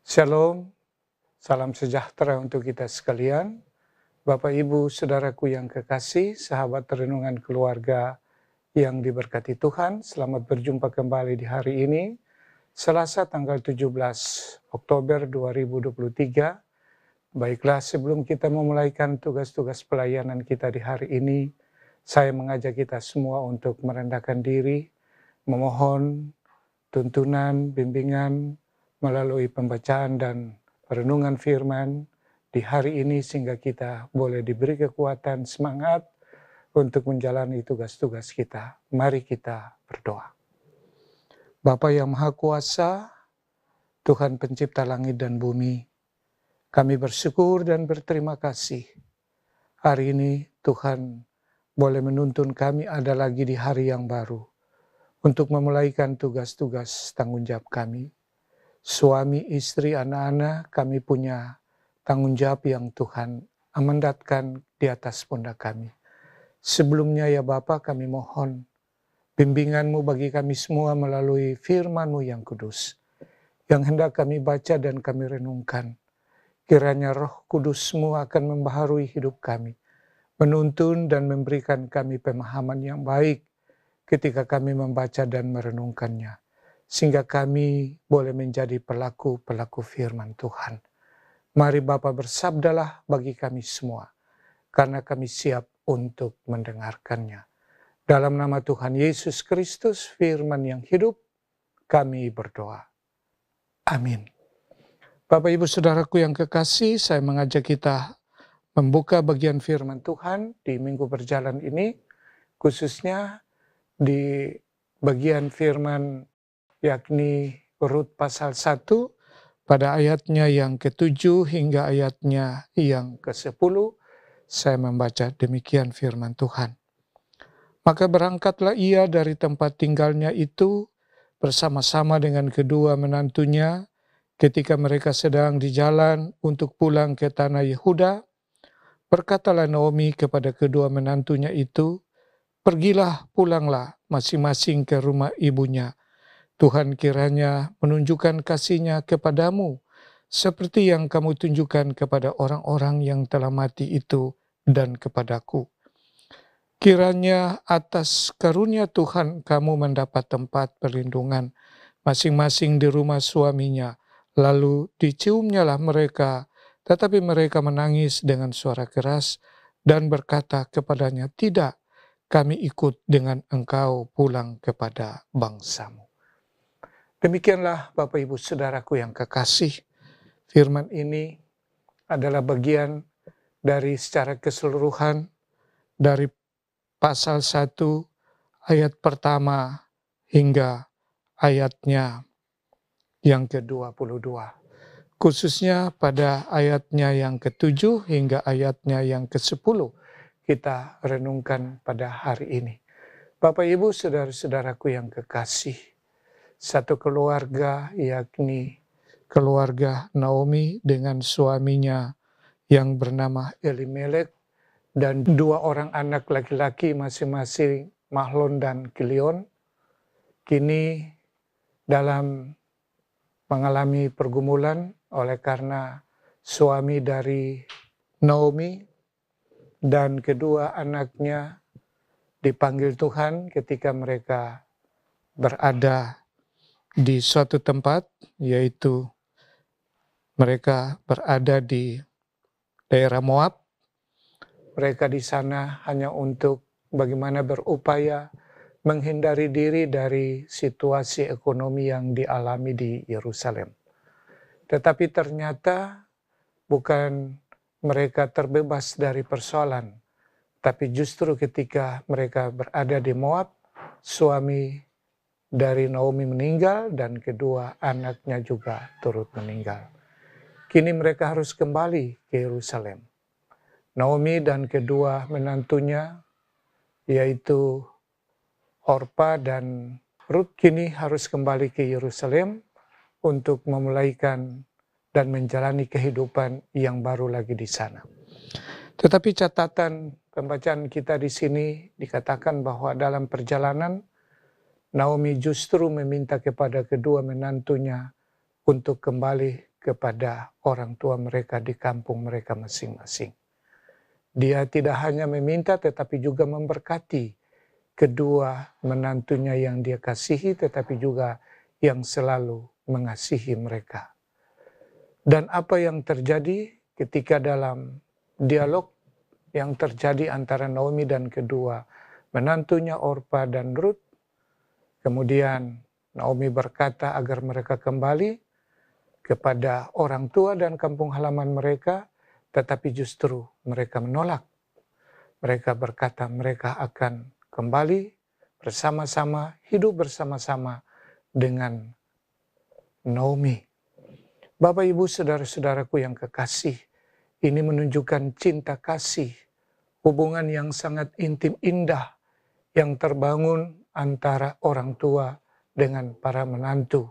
Shalom, salam sejahtera untuk kita sekalian. Bapak, Ibu, Saudaraku yang kekasih, sahabat renungan keluarga yang diberkati Tuhan, selamat berjumpa kembali di hari ini, Selasa tanggal 17 Oktober 2023. Baiklah, sebelum kita memulaikan tugas-tugas pelayanan kita di hari ini, saya mengajak kita semua untuk merendahkan diri, memohon tuntunan, bimbingan melalui pembacaan dan renungan firman di hari ini sehingga kita boleh diberi kekuatan, semangat untuk menjalani tugas-tugas kita. Mari kita berdoa. Bapa yang Maha Kuasa, Tuhan pencipta langit dan bumi, kami bersyukur dan berterima kasih. Hari ini Tuhan boleh menuntun kami ada lagi di hari yang baru untuk memulaikan tugas-tugas tanggung jawab kami. Suami, istri, anak-anak, kami punya tanggung jawab yang Tuhan amandatkan di atas pundak kami. Sebelumnya ya Bapa, kami mohon bimbingan-Mu bagi kami semua melalui firman-Mu yang kudus, yang hendak kami baca dan kami renungkan. Kiranya Roh Kudus-Mu akan membaharui hidup kami, menuntun dan memberikan kami pemahaman yang baik ketika kami membaca dan merenungkannya, sehingga kami boleh menjadi pelaku-pelaku firman Tuhan. Mari Bapa bersabdalah bagi kami semua, karena kami siap untuk mendengarkannya. Dalam nama Tuhan Yesus Kristus, firman yang hidup, kami berdoa. Amin. Bapak, Ibu, Saudaraku yang kekasih, saya mengajak kita membuka bagian firman Tuhan di minggu berjalan ini, khususnya di bagian firman yakni Rut pasal 1 pada ayatnya yang ke-7 hingga ayatnya yang ke-10, saya membaca demikian firman Tuhan. Maka berangkatlah ia dari tempat tinggalnya itu bersama-sama dengan kedua menantunya ketika mereka sedang di jalan untuk pulang ke tanah Yehuda. Berkatalah Naomi kepada kedua menantunya itu, "Pergilah, pulanglah masing-masing ke rumah ibunya. Tuhan kiranya menunjukkan kasih-Nya kepadamu, seperti yang kamu tunjukkan kepada orang-orang yang telah mati itu dan kepadaku. Kiranya atas karunia Tuhan kamu mendapat tempat perlindungan masing-masing di rumah suaminya." Lalu diciumnyalah mereka, tetapi mereka menangis dengan suara keras dan berkata kepadanya, "Tidak, kami ikut dengan engkau pulang kepada bangsamu." Demikianlah Bapak, Ibu, Saudaraku yang kekasih, firman ini adalah bagian dari secara keseluruhan dari pasal 1 ayat pertama hingga ayatnya yang ke-22. Khususnya pada ayatnya yang ke-7 hingga ayatnya yang ke-10 kita renungkan pada hari ini. Bapak, Ibu, Saudara-saudaraku yang kekasih, satu keluarga yakni keluarga Naomi dengan suaminya yang bernama Elimelek dan dua orang anak laki-laki masing-masing Mahlon dan Kilion, kini dalam mengalami pergumulan oleh karena suami dari Naomi dan kedua anaknya dipanggil Tuhan ketika mereka berada di suatu tempat, yaitu mereka berada di daerah Moab. Mereka di sana hanya untuk bagaimana berupaya menghindari diri dari situasi ekonomi yang dialami di Yerusalem. Tetapi ternyata bukan mereka terbebas dari persoalan, tapi justru ketika mereka berada di Moab, suami dari Naomi meninggal dan kedua anaknya juga turut meninggal. Kini mereka harus kembali ke Yerusalem. Naomi dan kedua menantunya, yaitu Orpa dan Rut, kini harus kembali ke Yerusalem untuk memulaikan dan menjalani kehidupan yang baru lagi di sana. Tetapi catatan pembacaan kita di sini dikatakan bahwa dalam perjalanan Naomi justru meminta kepada kedua menantunya untuk kembali kepada orang tua mereka di kampung mereka masing-masing. Dia tidak hanya meminta tetapi juga memberkati kedua menantunya yang dia kasihi, tetapi juga yang selalu mengasihi mereka. Dan apa yang terjadi ketika dalam dialog yang terjadi antara Naomi dan kedua menantunya Orpa dan Ruth, kemudian Naomi berkata agar mereka kembali kepada orang tua dan kampung halaman mereka, tetapi justru mereka menolak. Mereka berkata mereka akan kembali bersama-sama, hidup bersama-sama dengan Naomi. Bapak, Ibu, saudara-saudaraku yang kekasih, ini menunjukkan cinta kasih, hubungan yang sangat intim indah yang terbangun antara orang tua dengan para menantu.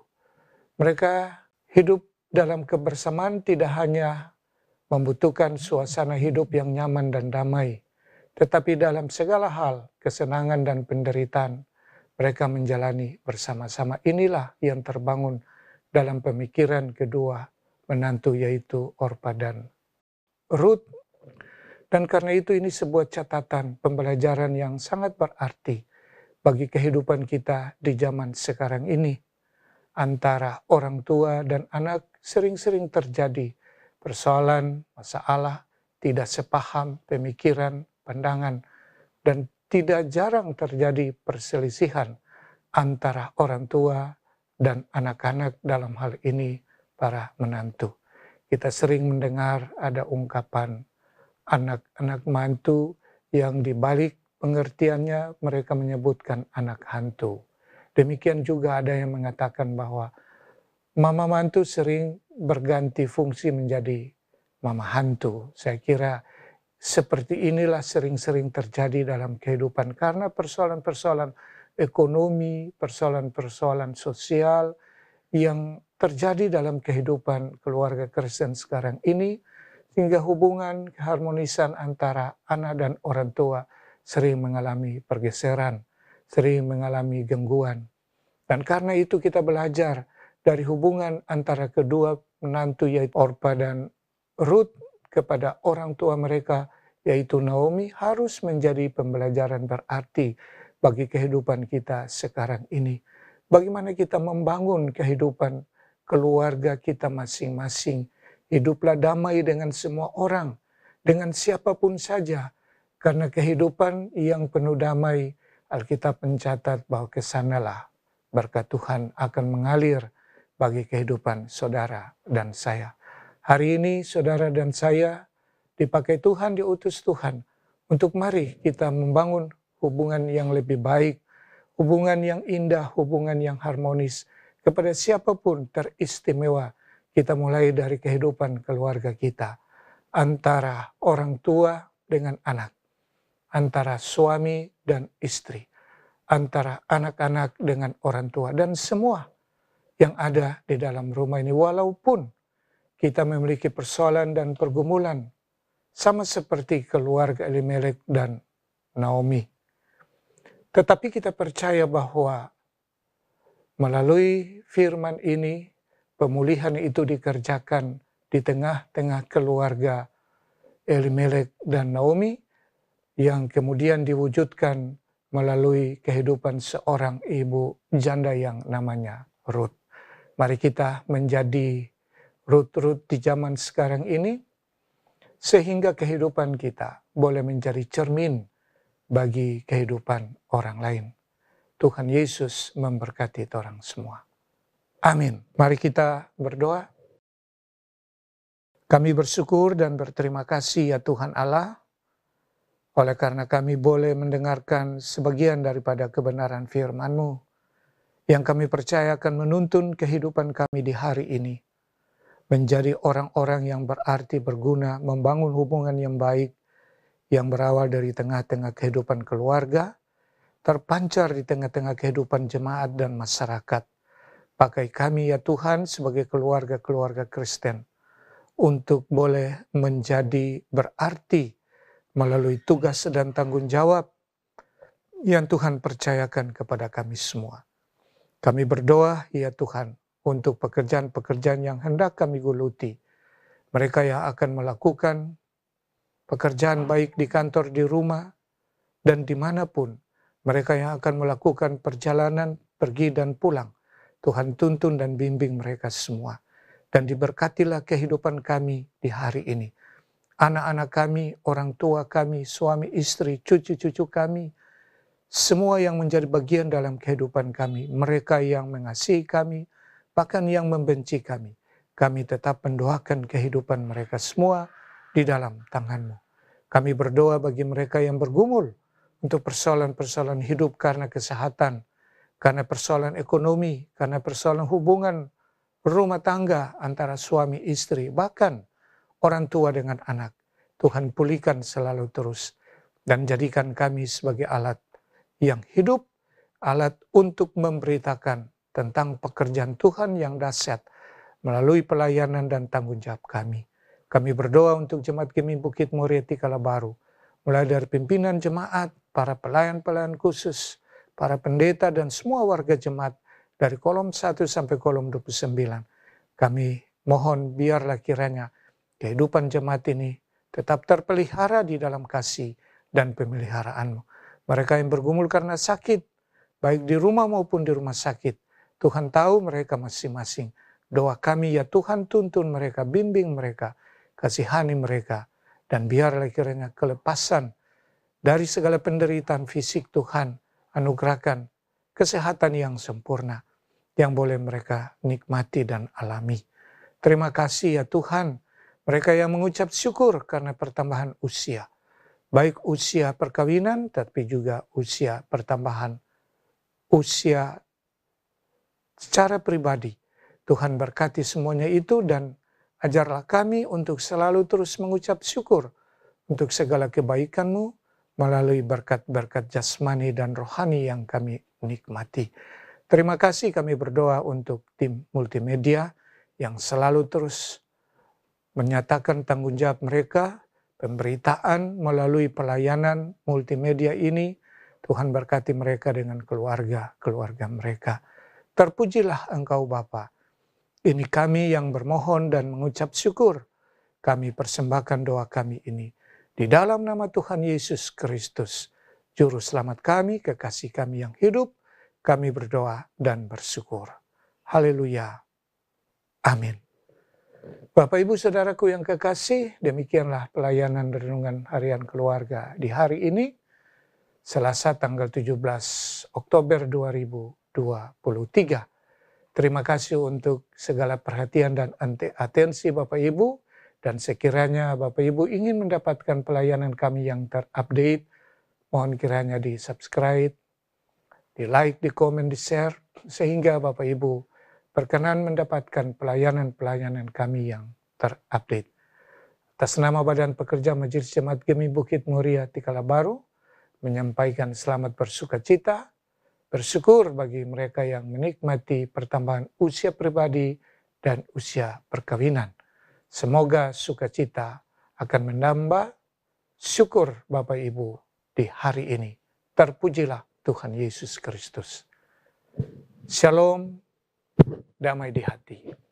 Mereka hidup dalam kebersamaan tidak hanya membutuhkan suasana hidup yang nyaman dan damai, tetapi dalam segala hal, kesenangan dan penderitaan, mereka menjalani bersama-sama. Inilah yang terbangun dalam pemikiran kedua menantu, yaitu Orpa dan Ruth. Dan karena itu ini sebuah catatan pembelajaran yang sangat berarti bagi kehidupan kita di zaman sekarang ini. Antara orang tua dan anak sering-sering terjadi persoalan, masalah, tidak sepaham, pemikiran, pandangan, dan tidak jarang terjadi perselisihan antara orang tua dan anak-anak, dalam hal ini para menantu. Kita sering mendengar ada ungkapan anak-anak mantu yang dibalik pengertiannya mereka menyebutkan anak hantu. Demikian juga ada yang mengatakan bahwa mama mantu sering berganti fungsi menjadi mama hantu. Saya kira seperti inilah sering-sering terjadi dalam kehidupan karena persoalan-persoalan ekonomi, persoalan-persoalan sosial yang terjadi dalam kehidupan keluarga Kristen sekarang ini, sehingga hubungan keharmonisan antara anak dan orang tua sering mengalami pergeseran, sering mengalami gangguan. Dan karena itu kita belajar dari hubungan antara kedua menantu, yaitu Orpa dan Ruth, kepada orang tua mereka, yaitu Naomi, harus menjadi pembelajaran berarti bagi kehidupan kita sekarang ini. Bagaimana kita membangun kehidupan keluarga kita masing-masing. Hiduplah damai dengan semua orang, dengan siapapun saja. Karena kehidupan yang penuh damai, Alkitab mencatat bahwa kesanalah berkat Tuhan akan mengalir bagi kehidupan saudara dan saya. Hari ini saudara dan saya dipakai Tuhan, diutus Tuhan untuk mari kita membangun hubungan yang lebih baik, hubungan yang indah, hubungan yang harmonis kepada siapapun teristimewa. Kita mulai dari kehidupan keluarga kita, antara orang tua dengan anak, antara suami dan istri, antara anak-anak dengan orang tua, dan semua yang ada di dalam rumah ini. Walaupun kita memiliki persoalan dan pergumulan, sama seperti keluarga Elimelek dan Naomi. Tetapi kita percaya bahwa melalui firman ini, pemulihan itu dikerjakan di tengah-tengah keluarga Elimelek dan Naomi yang kemudian diwujudkan melalui kehidupan seorang ibu janda yang namanya Ruth. Mari kita menjadi Ruth-Ruth di zaman sekarang ini, sehingga kehidupan kita boleh menjadi cermin bagi kehidupan orang lain. Tuhan Yesus memberkati orang semua. Amin. Mari kita berdoa. Kami bersyukur dan berterima kasih ya Tuhan Allah, oleh karena kami boleh mendengarkan sebagian daripada kebenaran firman-Mu, yang kami percaya akan menuntun kehidupan kami di hari ini, menjadi orang-orang yang berarti, berguna, membangun hubungan yang baik, yang berawal dari tengah-tengah kehidupan keluarga, terpancar di tengah-tengah kehidupan jemaat dan masyarakat. Pakai kami ya Tuhan sebagai keluarga-keluarga Kristen untuk boleh menjadi berarti melalui tugas dan tanggung jawab yang Tuhan percayakan kepada kami semua. Kami berdoa ya Tuhan, untuk pekerjaan-pekerjaan yang hendak kami geluti. Mereka yang akan melakukan pekerjaan baik di kantor, di rumah, dan dimanapun. Mereka yang akan melakukan perjalanan pergi dan pulang. Tuhan tuntun dan bimbing mereka semua. Dan diberkatilah kehidupan kami di hari ini. Anak-anak kami, orang tua kami, suami, istri, cucu-cucu kami, semua yang menjadi bagian dalam kehidupan kami, mereka yang mengasihi kami, bahkan yang membenci kami, kami tetap mendoakan kehidupan mereka semua di dalam tangan-Mu. Kami berdoa bagi mereka yang bergumul untuk persoalan-persoalan hidup karena kesehatan, karena persoalan ekonomi, karena persoalan hubungan rumah tangga antara suami istri, bahkan orang tua dengan anak. Tuhan pulihkan selalu terus dan jadikan kami sebagai alat yang hidup, alat untuk memberitakan tentang pekerjaan Tuhan yang dahsyat melalui pelayanan dan tanggung jawab kami. Kami berdoa untuk Jemaat Gemi Bukit Muria Tikala Baru, mulai dari pimpinan jemaat, para pelayan-pelayan khusus, para pendeta dan semua warga jemaat dari kolom 1 sampai kolom 29. Kami mohon biarlah kiranya kehidupan jemaat ini tetap terpelihara di dalam kasih dan pemeliharaan-Mu. Mereka yang bergumul karena sakit, baik di rumah maupun di rumah sakit, Tuhan tahu mereka masing-masing. Doa kami ya Tuhan, tuntun mereka, bimbing mereka, kasihani mereka, dan biarlah kiranya kelepasan dari segala penderitaan fisik Tuhan anugerahkan kesehatan yang sempurna yang boleh mereka nikmati dan alami. Terima kasih ya Tuhan, mereka yang mengucap syukur karena pertambahan usia. Baik usia perkawinan, tapi juga usia pertambahan usia secara pribadi. Tuhan berkati semuanya itu dan ajarlah kami untuk selalu terus mengucap syukur untuk segala kebaikan-Mu melalui berkat-berkat jasmani dan rohani yang kami nikmati. Terima kasih, kami berdoa untuk tim multimedia yang selalu terus menyatakan tanggung jawab mereka, pemberitaan melalui pelayanan multimedia ini. Tuhan berkati mereka dengan keluarga mereka. Terpujilah Engkau Bapa. Ini kami yang bermohon dan mengucap syukur. Kami persembahkan doa kami ini di dalam nama Tuhan Yesus Kristus, Juru Selamat kami, kekasih kami yang hidup. Kami berdoa dan bersyukur. Haleluya. Amin. Bapak Ibu Saudaraku yang kekasih, demikianlah pelayanan renungan harian keluarga di hari ini, Selasa tanggal 17 Oktober 2023. Terima kasih untuk segala perhatian dan atensi Bapak Ibu, dan sekiranya Bapak Ibu ingin mendapatkan pelayanan kami yang terupdate, mohon kiranya di-subscribe, di-like, di-komen, di-share, sehingga Bapak Ibu berkenan mendapatkan pelayanan-pelayanan kami yang terupdate. Atas nama Badan Pekerja Majelis Jemaat Gemi Bukit Muria Tikala Baru, menyampaikan selamat bersukacita, bersyukur bagi mereka yang menikmati pertambahan usia pribadi dan usia perkawinan. Semoga sukacita akan menambah syukur Bapak Ibu di hari ini. Terpujilah Tuhan Yesus Kristus. Shalom. Damai di hati.